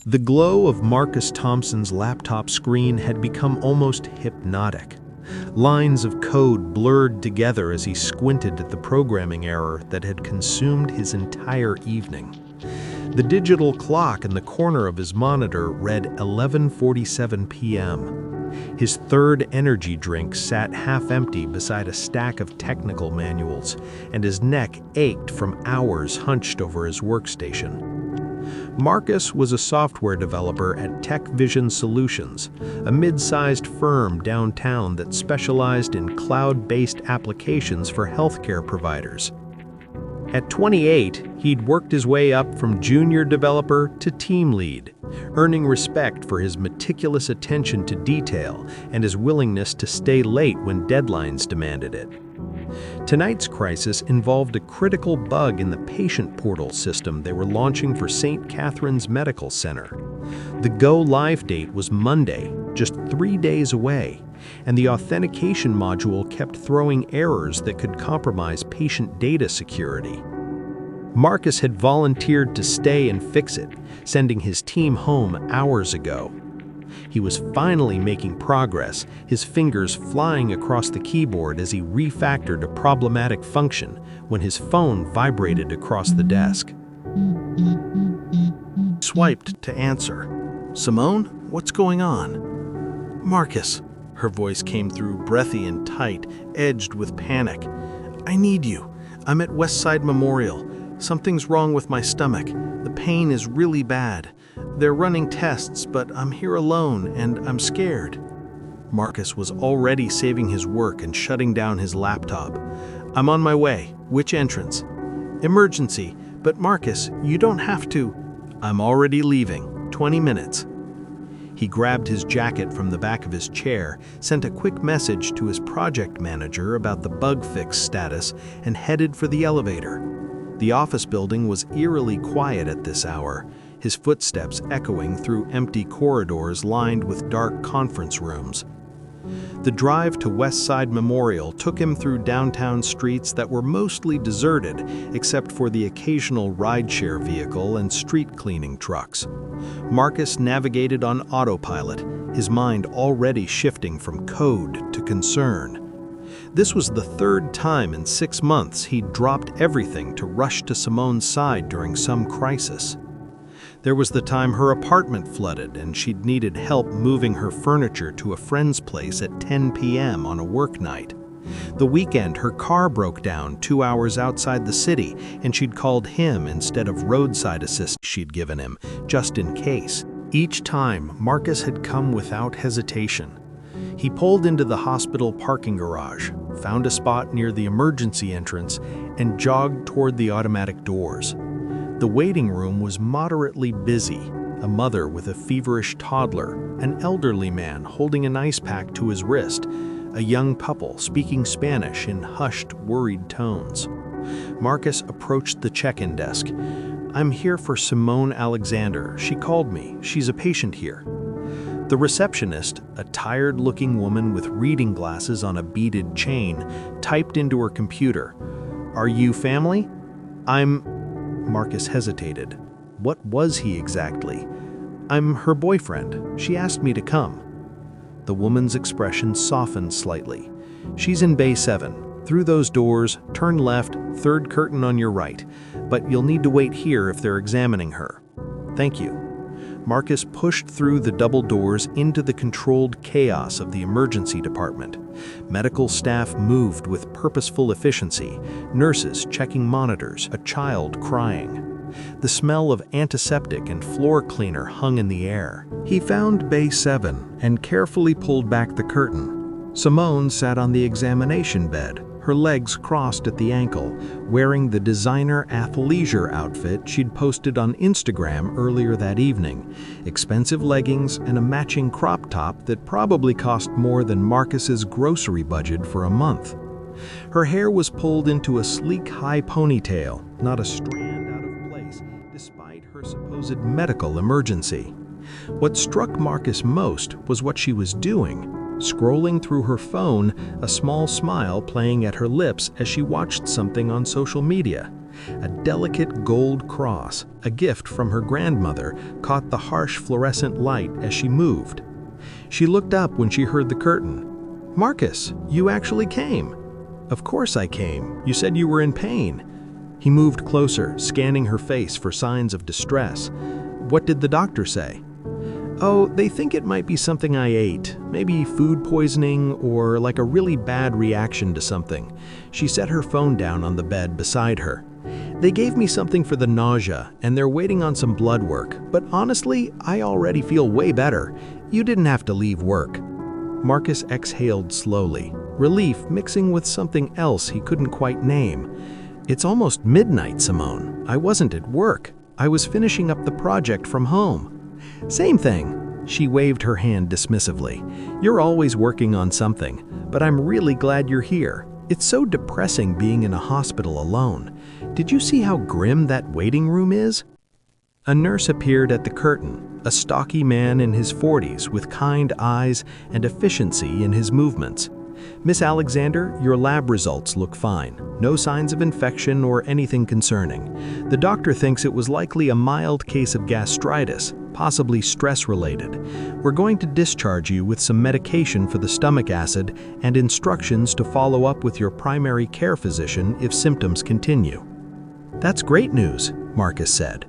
The glow of Marcus Thompson's laptop screen had become almost hypnotic. Lines of code blurred together as he squinted at the programming error that had consumed his entire evening. The digital clock in the corner of his monitor read 11:47 p.m. His third energy drink sat half-empty beside a stack of technical manuals, and his neck ached from hours hunched over his workstation. Marcus was a software developer at Tech Vision Solutions, a mid-sized firm downtown that specialized in cloud-based applications for healthcare providers. At 28, he'd worked his way up from junior developer to team lead, earning respect for his meticulous attention to detail and his willingness to stay late when deadlines demanded it. Tonight's crisis involved a critical bug in the patient portal system they were launching for St. Catherine's Medical Center. The go-live date was Monday, just 3 days away, and the authentication module kept throwing errors that could compromise patient data security. Marcus had volunteered to stay and fix it, sending his team home hours ago. He was finally making progress, his fingers flying across the keyboard as he refactored a problematic function when his phone vibrated across the desk. Swiped to answer. "Simone, what's going on?" "Marcus," her voice came through breathy and tight, edged with panic. "I need you. I'm at Westside Memorial. Something's wrong with my stomach. The pain is really bad. They're running tests, but I'm here alone and I'm scared." Marcus was already saving his work and shutting down his laptop. "I'm on my way. Which entrance?" "Emergency. But Marcus, you don't have to." "I'm already leaving. 20 minutes." He grabbed his jacket from the back of his chair, sent a quick message to his project manager about the bug fix status, and headed for the elevator. The office building was eerily quiet at this hour, his footsteps echoing through empty corridors lined with dark conference rooms. The drive to Westside Memorial took him through downtown streets that were mostly deserted except for the occasional rideshare vehicle and street cleaning trucks. Marcus navigated on autopilot, his mind already shifting from code to concern. This was the third time in 6 months he'd dropped everything to rush to Simone's side during some crisis. There was the time her apartment flooded and she'd needed help moving her furniture to a friend's place at 10 p.m. on a work night. The weekend her car broke down 2 hours outside the city and she'd called him instead of roadside assistance she'd given him, just in case. Each time, Marcus had come without hesitation. He pulled into the hospital parking garage, found a spot near the emergency entrance, and jogged toward the automatic doors. The waiting room was moderately busy, a mother with a feverish toddler, an elderly man holding an ice pack to his wrist, a young couple speaking Spanish in hushed, worried tones. Marcus approached the check-in desk. "I'm here for Simone Alexander. She called me. She's a patient here." The receptionist, a tired-looking woman with reading glasses on a beaded chain, typed into her computer. "Are you family?" Marcus hesitated. What was he exactly? "I'm her boyfriend. She asked me to come." The woman's expression softened slightly. "She's in Bay 7. Through those doors, turn left, third curtain on your right. But you'll need to wait here if they're examining her." "Thank you." Marcus pushed through the double doors into the controlled chaos of the emergency department. Medical staff moved with purposeful efficiency, nurses checking monitors, a child crying. The smell of antiseptic and floor cleaner hung in the air. He found Bay 7 and carefully pulled back the curtain. Simone sat on the examination bed, her legs crossed at the ankle, wearing the designer athleisure outfit she'd posted on Instagram earlier that evening, expensive leggings and a matching crop top that probably cost more than Marcus's grocery budget for a month. Her hair was pulled into a sleek high ponytail, not a strand out of place, despite her supposed medical emergency. What struck Marcus most was what she was doing. Scrolling through her phone, a small smile playing at her lips as she watched something on social media. A delicate gold cross, a gift from her grandmother, caught the harsh fluorescent light as she moved. She looked up when she heard the curtain. "Marcus, you actually came." "Of course I came. You said you were in pain." He moved closer, scanning her face for signs of distress. "What did the doctor say?" "Oh, they think it might be something I ate, maybe food poisoning or like a really bad reaction to something." She set her phone down on the bed beside her. "They gave me something for the nausea, and they're waiting on some blood work, but honestly, I already feel way better. You didn't have to leave work." Marcus exhaled slowly, relief mixing with something else he couldn't quite name. "It's almost midnight, Simone. I wasn't at work. I was finishing up the project from home." "Same thing." She waved her hand dismissively. "You're always working on something, but I'm really glad you're here. It's so depressing being in a hospital alone. Did you see how grim that waiting room is?" A nurse appeared at the curtain, a stocky man in his 40s with kind eyes and efficiency in his movements. "Miss Alexander, your lab results look fine. No signs of infection or anything concerning. The doctor thinks it was likely a mild case of gastritis, possibly stress-related. We're going to discharge you with some medication for the stomach acid and instructions to follow up with your primary care physician if symptoms continue." "That's great news," Marcus said.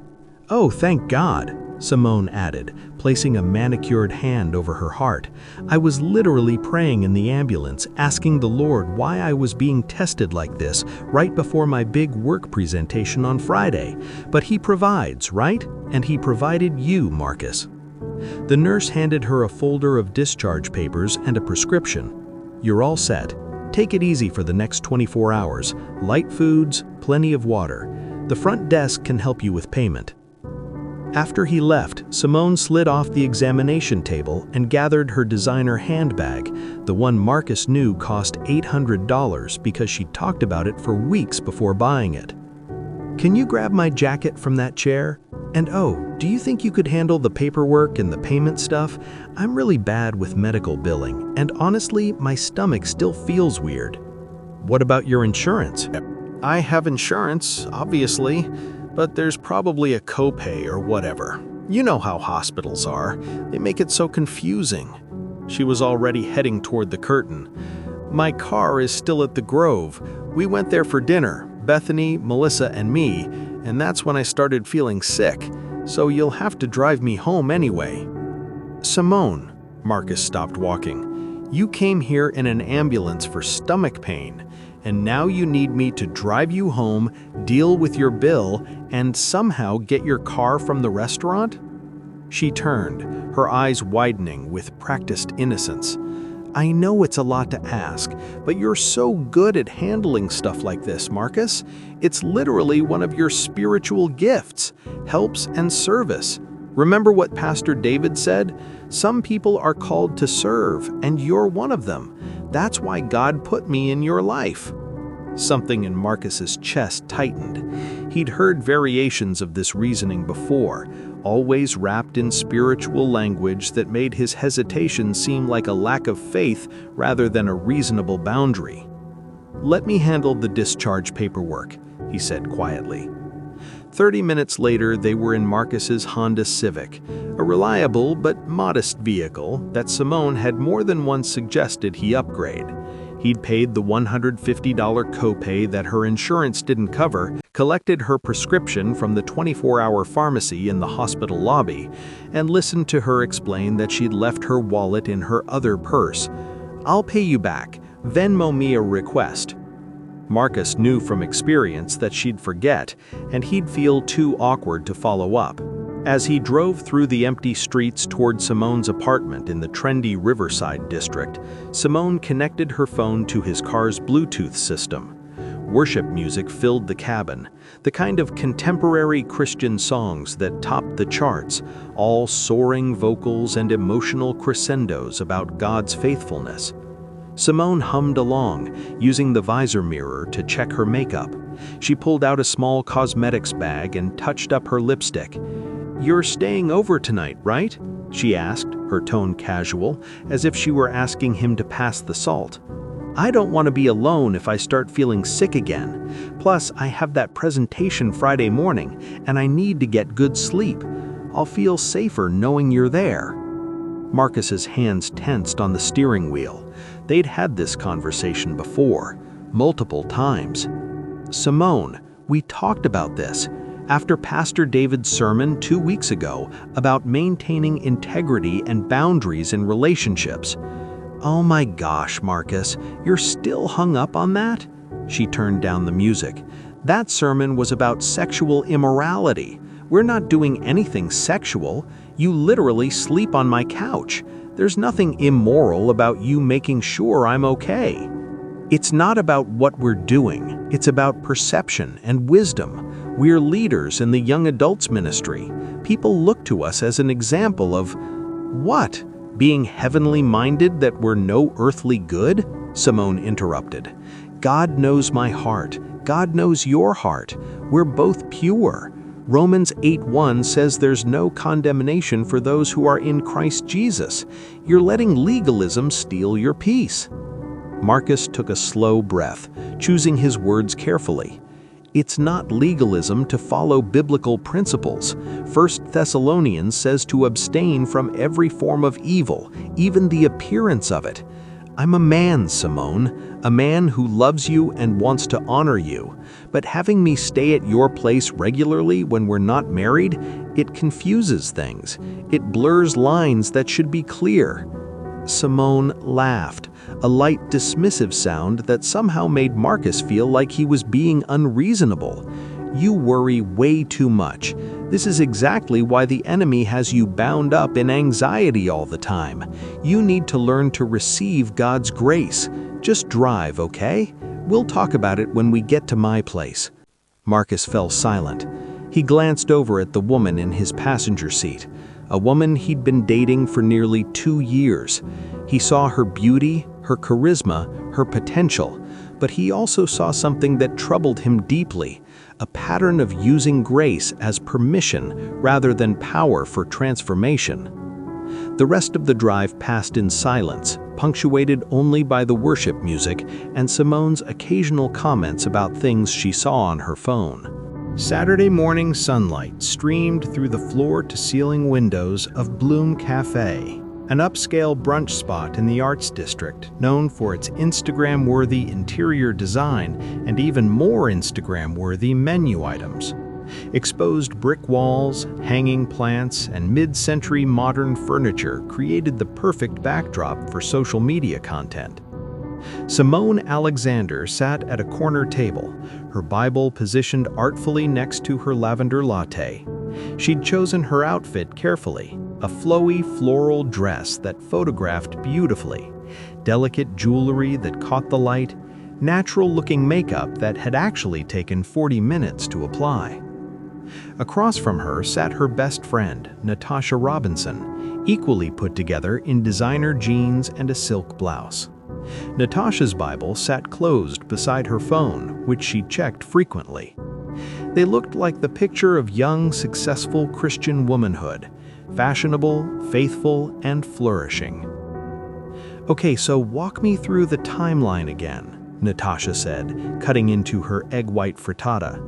"Oh, thank God," Simone added, placing a manicured hand over her heart. "I was literally praying in the ambulance, asking the Lord why I was being tested like this right before my big work presentation on Friday. But He provides, right? And He provided you, Marcus." The nurse handed her a folder of discharge papers and a prescription. "You're all set. Take it easy for the next 24 hours. Light foods, plenty of water. The front desk can help you with payment." After he left, Simone slid off the examination table and gathered her designer handbag, the one Marcus knew cost $800 because she'd talked about it for weeks before buying it. "Can you grab my jacket from that chair? And oh, do you think you could handle the paperwork and the payment stuff? I'm really bad with medical billing, and honestly, my stomach still feels weird." "What about your insurance?" I have insurance, obviously, but there's probably a copay or whatever. You know how hospitals are. They make it so confusing." She was already heading toward the curtain. "My car is still at the Grove. We went there for dinner, Bethany, Melissa, and me, and that's when I started feeling sick, so you'll have to drive me home anyway." "Simone," Marcus stopped walking, "you came here in an ambulance for stomach pain, and now you need me to drive you home, deal with your bill, and somehow get your car from the restaurant?" She turned, her eyes widening with practiced innocence. "I know it's a lot to ask, but you're so good at handling stuff like this, Marcus. It's literally one of your spiritual gifts, helps and service. Remember what Pastor David said? Some people are called to serve, and you're one of them. That's why God put me in your life." Something in Marcus's chest tightened. He'd heard variations of this reasoning before, always wrapped in spiritual language that made his hesitation seem like a lack of faith rather than a reasonable boundary. "Let me handle the discharge paperwork," he said quietly. 30 minutes later, they were in Marcus's Honda Civic, a reliable but modest vehicle that Simone had more than once suggested he upgrade. He'd paid the $150 copay that her insurance didn't cover, collected her prescription from the 24-hour pharmacy in the hospital lobby, and listened to her explain that she'd left her wallet in her other purse. "I'll pay you back. Venmo me a request." Marcus knew from experience that she'd forget, and he'd feel too awkward to follow up. As he drove through the empty streets toward Simone's apartment in the trendy Riverside district, Simone connected her phone to his car's Bluetooth system. Worship music filled the cabin, the kind of contemporary Christian songs that topped the charts, all soaring vocals and emotional crescendos about God's faithfulness. Simone hummed along, using the visor mirror to check her makeup. She pulled out a small cosmetics bag and touched up her lipstick. "You're staying over tonight, right?" she asked, her tone casual, as if she were asking him to pass the salt. I don't want to be alone if I start feeling sick again. Plus, I have that presentation Friday morning, and I need to get good sleep. I'll feel safer knowing you're there." Marcus's hands tensed on the steering wheel. They'd had this conversation before, multiple times. "Simone, we talked about this after Pastor David's sermon 2 weeks ago about maintaining integrity and boundaries in relationships." "Oh my gosh, Marcus, you're still hung up on that?" She turned down the music. "That sermon was about sexual immorality. We're not doing anything sexual. You literally sleep on my couch. There's nothing immoral about you making sure I'm okay." "It's not about what we're doing. It's about perception and wisdom. We're leaders in the young adults ministry. People look to us as an example of what? Being heavenly minded that we're no earthly good?" Simone interrupted. "God knows my heart. God knows your heart. We're both pure. Romans 8:1 says there's no condemnation for those who are in Christ Jesus. You're letting legalism steal your peace." Marcus took a slow breath, choosing his words carefully. "It's not legalism to follow biblical principles. 1 Thessalonians says to abstain from every form of evil, even the appearance of it. I'm a man, Simone, a man who loves you and wants to honor you. But having me stay at your place regularly when we're not married, it confuses things. It blurs lines that should be clear." Simone laughed, a light dismissive sound that somehow made Marcus feel like he was being unreasonable. "You worry way too much. This is exactly why the enemy has you bound up in anxiety all the time. You need to learn to receive God's grace. Just drive, okay? We'll talk about it when we get to my place." Marcus fell silent. He glanced over at the woman in his passenger seat, a woman he'd been dating for nearly 2 years. He saw her beauty, her charisma, her potential, but he also saw something that troubled him deeply, a pattern of using grace as permission rather than power for transformation. The rest of the drive passed in silence, punctuated only by the worship music and Simone's occasional comments about things she saw on her phone. Saturday morning sunlight streamed through the floor-to-ceiling windows of Bloom Cafe, an upscale brunch spot in the Arts District, known for its Instagram-worthy interior design and even more Instagram-worthy menu items. Exposed brick walls, hanging plants, and mid-century modern furniture created the perfect backdrop for social media content. Simone Alexander sat at a corner table, her Bible positioned artfully next to her lavender latte. She'd chosen her outfit carefully, a flowy floral dress that photographed beautifully, delicate jewelry that caught the light, natural-looking makeup that had actually taken 40 minutes to apply. Across from her sat her best friend, Natasha Robinson, equally put together in designer jeans and a silk blouse. Natasha's Bible sat closed beside her phone, which she checked frequently. They looked like the picture of young, successful Christian womanhood, fashionable, faithful, and flourishing. "Okay, so walk me through the timeline again," Natasha said, cutting into her egg-white frittata.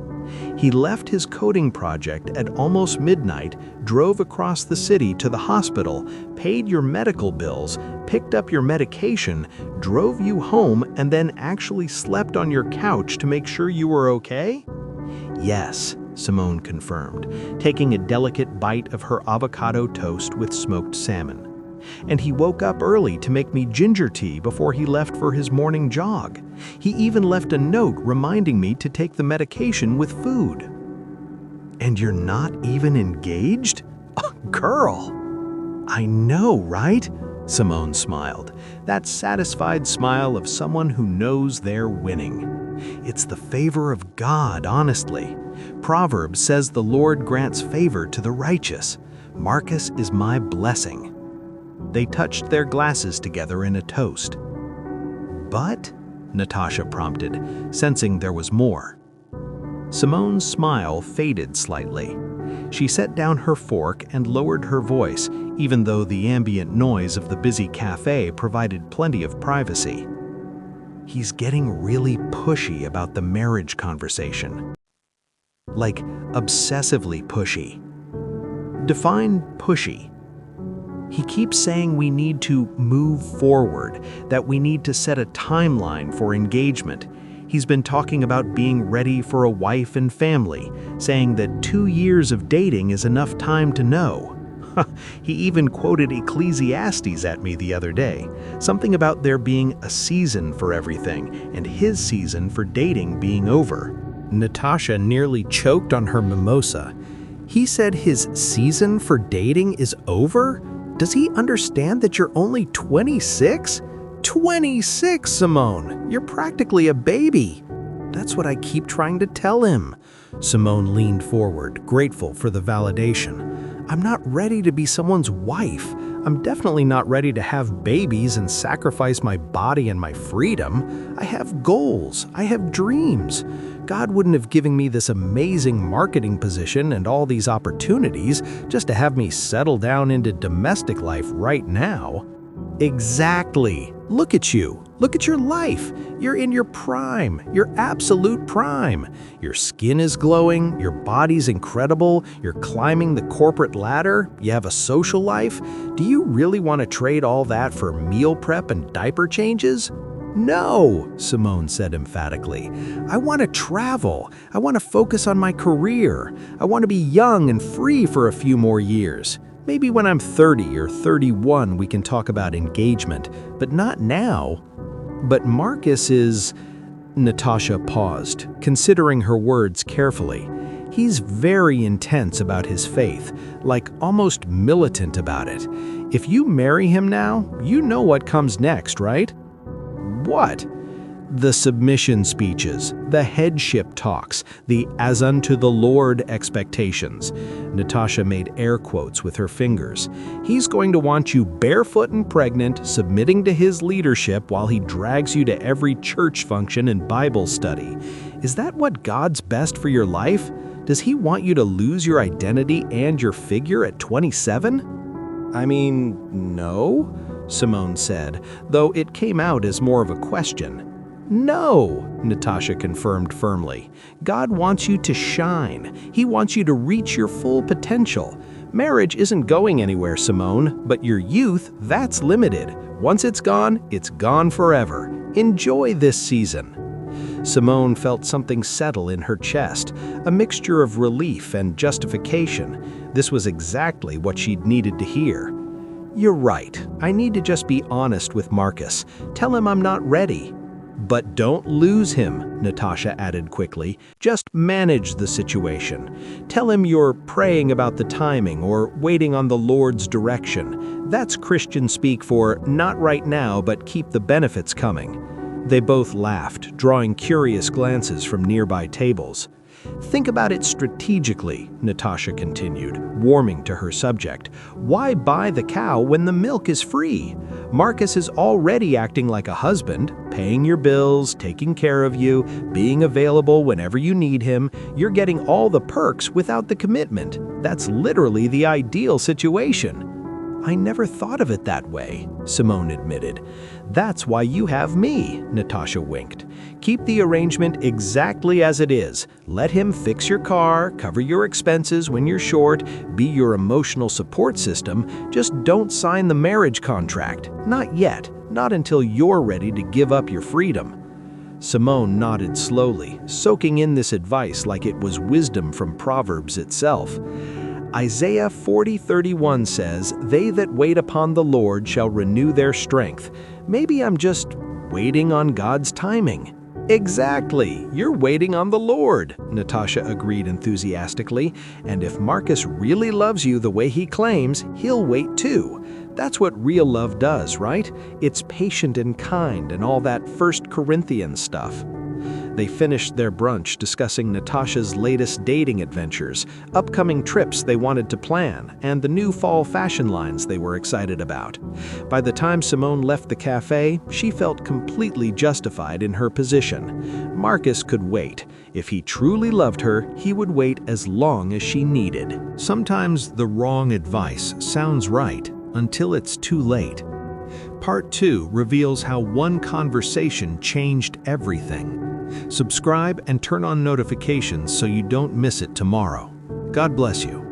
"He left his coding project at almost midnight, drove across the city to the hospital, paid your medical bills, picked up your medication, drove you home, and then actually slept on your couch to make sure you were okay?" "Yes," Simone confirmed, taking a delicate bite of her avocado toast with smoked salmon. "And he woke up early to make me ginger tea before he left for his morning jog. He even left a note reminding me to take the medication with food." "And you're not even engaged? Oh, girl!" "I know, right?" Simone smiled, that satisfied smile of someone who knows they're winning. "It's the favor of God, honestly. Proverbs says the Lord grants favor to the righteous. Marcus is my blessing." They touched their glasses together in a toast. "But?" Natasha prompted, sensing there was more. Simone's smile faded slightly. She set down her fork and lowered her voice, even though the ambient noise of the busy cafe provided plenty of privacy. He's getting really pushy about the marriage conversation. Like obsessively pushy. Define pushy. He keeps saying we need to move forward, that we need to set a timeline for engagement. He's been talking about being ready for a wife and family, saying that 2 years of dating is enough time to know. He even quoted Ecclesiastes at me the other day, something about there being a season for everything and his season for dating being over. Natasha nearly choked on her mimosa. He said his season for dating is over? Does he understand that you're only 26? 26, Simone! You're practically a baby! That's what I keep trying to tell him. Simone leaned forward, grateful for the validation. I'm not ready to be someone's wife. I'm definitely not ready to have babies and sacrifice my body and my freedom. I have goals. I have dreams. God wouldn't have given me this amazing marketing position and all these opportunities just to have me settle down into domestic life right now. Exactly. Look at you. Look at your life. You're in your prime, your absolute prime. Your skin is glowing, your body's incredible, you're climbing the corporate ladder, you have a social life. Do you really want to trade all that for meal prep and diaper changes? No, Simone said emphatically. I want to travel. I want to focus on my career. I want to be young and free for a few more years. Maybe when I'm 30 or 31 we can talk about engagement, but not now. But Marcus is... Natasha paused, considering her words carefully. He's very intense about his faith, like almost militant about it. If you marry him now, you know what comes next, right? What? The submission speeches, the headship talks, the as unto the Lord expectations. Natasha made air quotes with her fingers. He's going to want you barefoot and pregnant, submitting to his leadership while he drags you to every church function and Bible study. Is that what God's best for your life? Does he want you to lose your identity and your figure at 27? I mean, no, Simone said, though it came out as more of a question. No, Natasha confirmed firmly. God wants you to shine. He wants you to reach your full potential. Marriage isn't going anywhere, Simone, but your youth, that's limited. Once it's gone forever. Enjoy this season. Simone felt something settle in her chest, a mixture of relief and justification. This was exactly what she'd needed to hear. You're right. I need to just be honest with Marcus. Tell him I'm not ready. But don't lose him, Natasha added quickly. Just manage the situation. Tell him you're praying about the timing or waiting on the Lord's direction. That's Christian speak for not right now, but keep the benefits coming. They both laughed, drawing curious glances from nearby tables. Think about it strategically, Natasha continued, warming to her subject. Why buy the cow when the milk is free? Marcus is already acting like a husband, paying your bills, taking care of you, being available whenever you need him. You're getting all the perks without the commitment. That's literally the ideal situation. I never thought of it that way, Simone admitted. That's why you have me, Natasha winked. Keep the arrangement exactly as it is. Let him fix your car, cover your expenses when you're short, be your emotional support system. Just don't sign the marriage contract. Not yet. Not until you're ready to give up your freedom. Simone nodded slowly, soaking in this advice like it was wisdom from Proverbs itself. Isaiah 40:31 says, "They that wait upon the Lord shall renew their strength." Maybe I'm just waiting on God's timing. Exactly, you're waiting on the Lord, Natasha agreed enthusiastically. And if Marcus really loves you the way he claims, he'll wait too. That's what real love does, right? It's patient and kind and all that 1 Corinthians stuff. They finished their brunch discussing Natasha's latest dating adventures, upcoming trips they wanted to plan, and the new fall fashion lines they were excited about. By the time Simone left the cafe, she felt completely justified in her position. Marcus could wait. If he truly loved her, he would wait as long as she needed. Sometimes the wrong advice sounds right until it's too late. Part 2 reveals how one conversation changed everything. Subscribe and turn on notifications so you don't miss it tomorrow. God bless you.